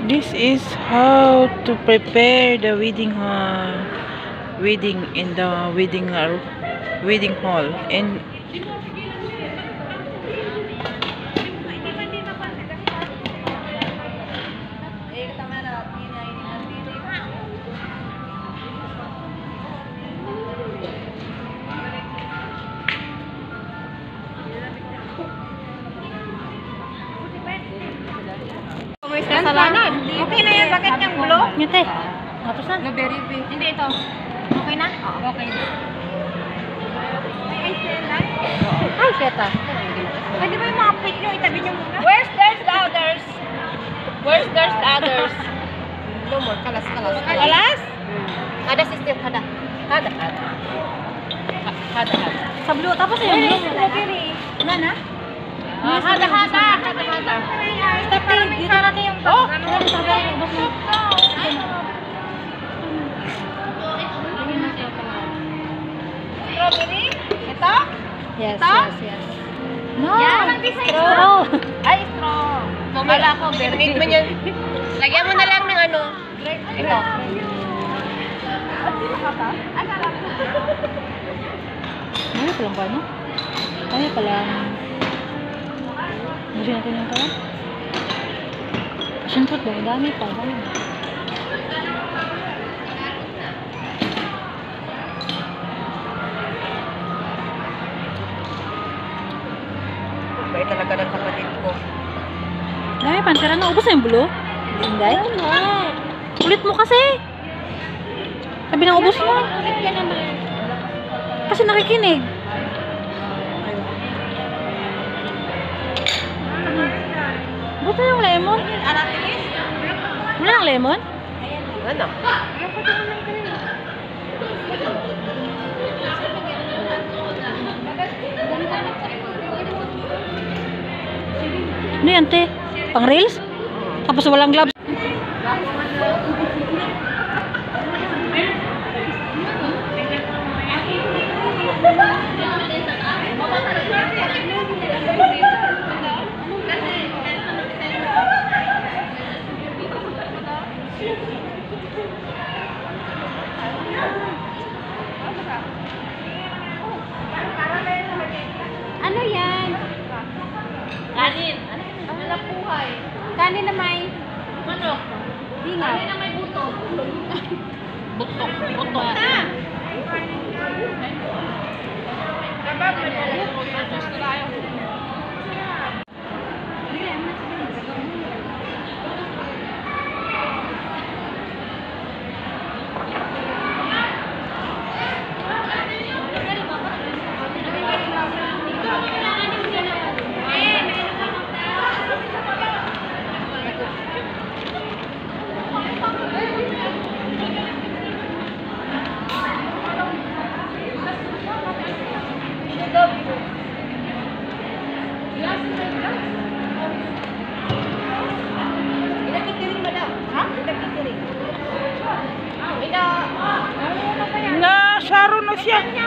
This is how to prepare the wedding in the wedding hall. And Kasalanan. Okay na yan. Bakit niyang gulo? ngete. Tapos na. Hindi ito. Okay na? Okay na. May ice cream na? Ay, seta. Pwede ba yung mga plate nyo? Itabi nyo muna. Where's there's the others? Where's there's the others? No more. Kalas. Alas? Ada sister. Ada. Sablo. Tapos na yun. Wala na? Hada. Stop din. Dito natin yung... Oh! Strawberry? Ito? Yes, Ito? yes. No. Yan, ang design Straw. Ay, straw. Mamala ko. Bergate mo yan. Lagyan mo na lang ng ano. Ito. Ay, sarap. Ano palang ba, no? Ano palang... Gusto natin yung pala? Passion fruit ba? Dami pa. Dami. Bait talaga ng kapatid ko. Dami pa. Tara na. Ubus na yung bulo? Hindi? Ulit mo kasi. Sabi na ubus mo. Kasi nakikinig. Buto yung lemon. Wala ng lemon? Ano? Ano yan, te? Pang reels? Tapos walang gloves? Ano yan? Kanin. Ano na buhay? Kanin na may... Manok. Dinga. Kanin na may buto. Butok. Na, Sharon na siya.